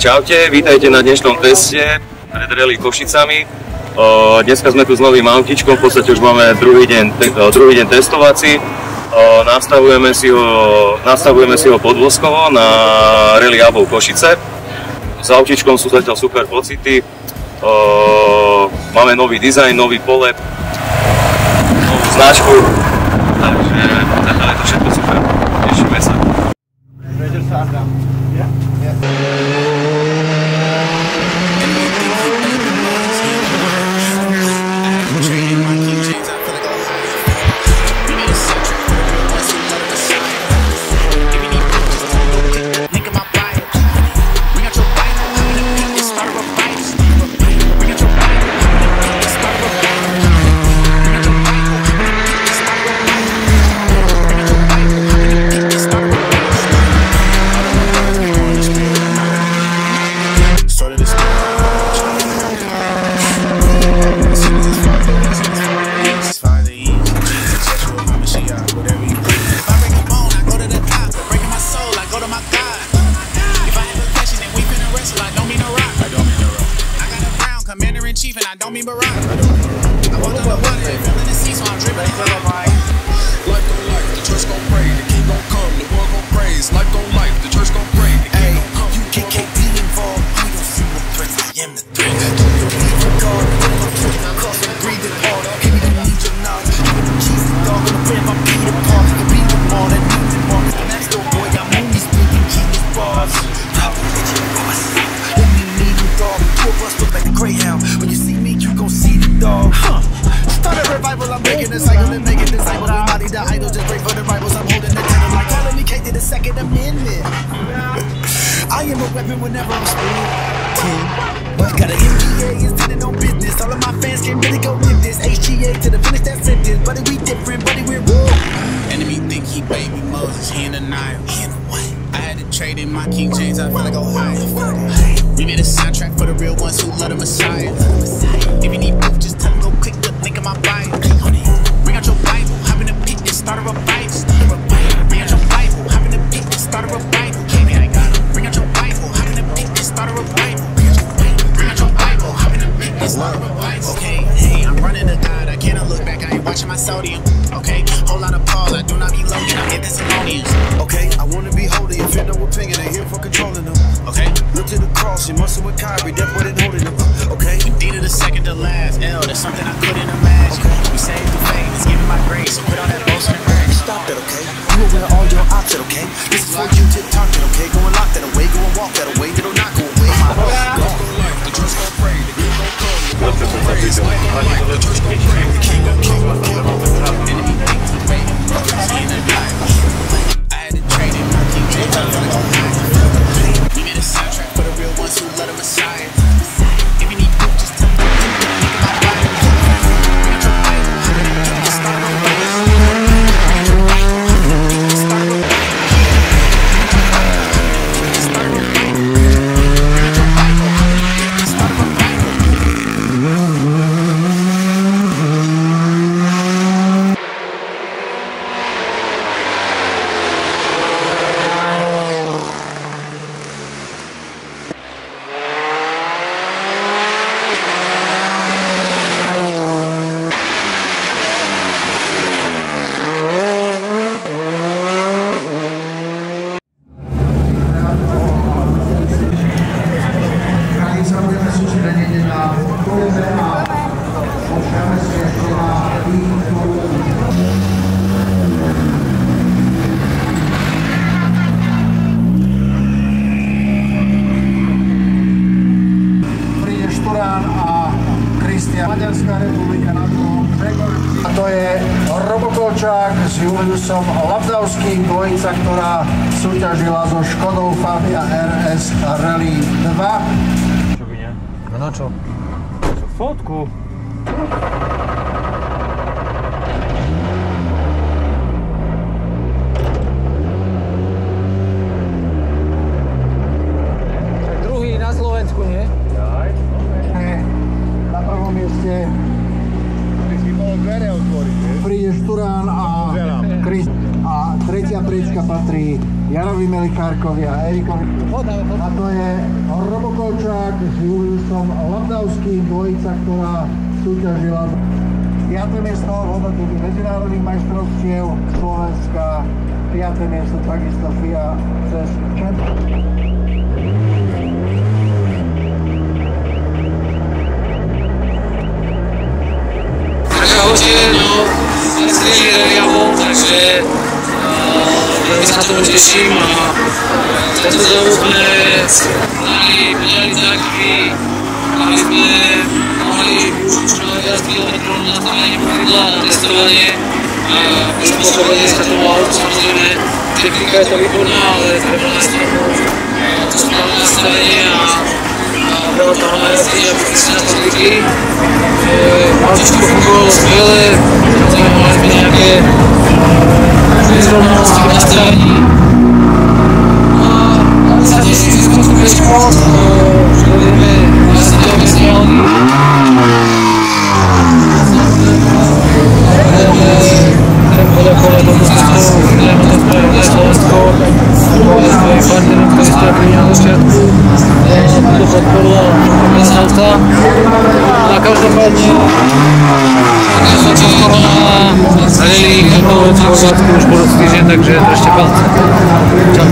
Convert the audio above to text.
Čaute, vítajte na dnešnom teste pred Rally Košicami. Dneska sme tu s novým autičkom, v podstate už máme druhý deň testovací. Nastavujeme si ho podvozkovo na Rally Abov Košice. S autičkom sú zatiaľ super pocity. Máme nový dizajn, nový polep, novú značku, takže zatiaľ je to všetko super. Tešíme sa. Chief and I don't mean Barack. I want to the water, filling the sea, so I'm dribbling high. Life gon' life, the church gon' pray, the king gon' come, the world gon' praise. Life gon' life, the church gon' pray, the king gon' come. You can't be involved. You don't see no threats. I am the threat. You leave your guard, cause I'm breathing hard. Give me the need your knowledge. Give me the Jesus dog, gonna pray if I beat the part. You can beat them all, that means it more. Next door boy, got movies speaking genius bars. Probably let you boss. Let me need you dog. Two of us look like the Greyhound. When you see me, you gon' see the dog. Start a revival, I'm breaking the cycle and making disciples. Embody the idols, just pray for the rivals. I'm holding the title like calling me K to the Second Amendment. I am a weapon whenever I'm speaking. Got an MBA, intended on business. All of my fans can't really go live this. HGA to the finish that sentence. Buddy, we different, buddy, we're woo. Enemy think he baby Moses, he in denial. I had to trade in my King James, I feel like Ohio. We made a soundtrack for the real ones who love the Messiah. If you need proof, just tell them go click the link in my bio. Bring out your Bible, hop in the pit and start a revival. Bring out your Bible, hop in the pit and start a revival. Bring out your Bible, hop in the pit and start a revival. Bring out your Bible, hop in the pit and start a revival. Okay, hey, I'm running to God, I cannot look back, I ain't watching my sodium. Okay, whole lot of Paul, I do not be loading, I'm in Thessalonians. Okay, I wanna be holy, if you're no opinion, ain't here for controlling them. Okay, look to the cross, you muscle with Kyrie, death wasn't holding them. Okay, we did it a second to last, L, that's something I couldn't imagine. We saved the faith, it's giving my grace, so quit all that boasting and bragging. Stop that, okay? You aware all your options, okay? This is for you to talk it, okay? Go and lock that away, go and walk that away, that'll not go away. Life gon' life, the church gon' pray, the king gon' come, the world gon' praise. Life gon' life, the church gon' pray, the king gon' come, the king gon' come. Enemy think he baby Moses, he in denial. I had to trade in my King James, I feel like Ohio. We made a soundtrack for the real ones who love the Messiah. If you need proof, just tell me go click the link in my bio. Bring out your Bible, hop in the pit and start a revival. Bring out your Bible, hop in the pit and start a revival. Start a revival. Bring out your Bible, hop in the pit and start a revival. Maďarská republika na druhom břegu. A to je Robokolčák s Juliusom Labdavským, dvojica, ktorá súťažila so Škodou Fabia RS Rally 2. Čo by nie? No na čo? Fotku. Druhý na Slovensku, nie? Aj. Na prvom mieste príde Šturán a tretia priečka patrí Jarovi Melikárkovi a Erikovi. A to je Robokolčák s Juliusom Lapdavským, dvojica, ktorá súťažila 5. miesto v hodnotení medzinárodných majstrovstiev Slovenska, 5. miesto takisto FIA cez Champion. Ahojte, no, ja bol, takže veľmi sa tomu teším a tento závod sme podali taký, aby sme mohli už čo viac kilometrov na nastavenie pravidla na testovanie a už pochopenie sa tomu autu, samozrejme technika je to výborná, ale treba nájsť to správne nastavenie a veľa toho najazdy, aby sme si na to zvykli. Autičko fungovalo skvěle, samozrejme mali sme nejaké nezrovnalosti v nastavení. A sa teším si z toho priečko, že vieme jazdiť oficiálny. Chcem poďakovať tomu cestu, ktorému to spravili Slovensko, svojim partnerom, ktorí strapili na začiatku. To podporila auta. A každopádne som sa skoro na rally Karlovec v Chorvátsku už budúci týždeň, takže držte palce. Čau.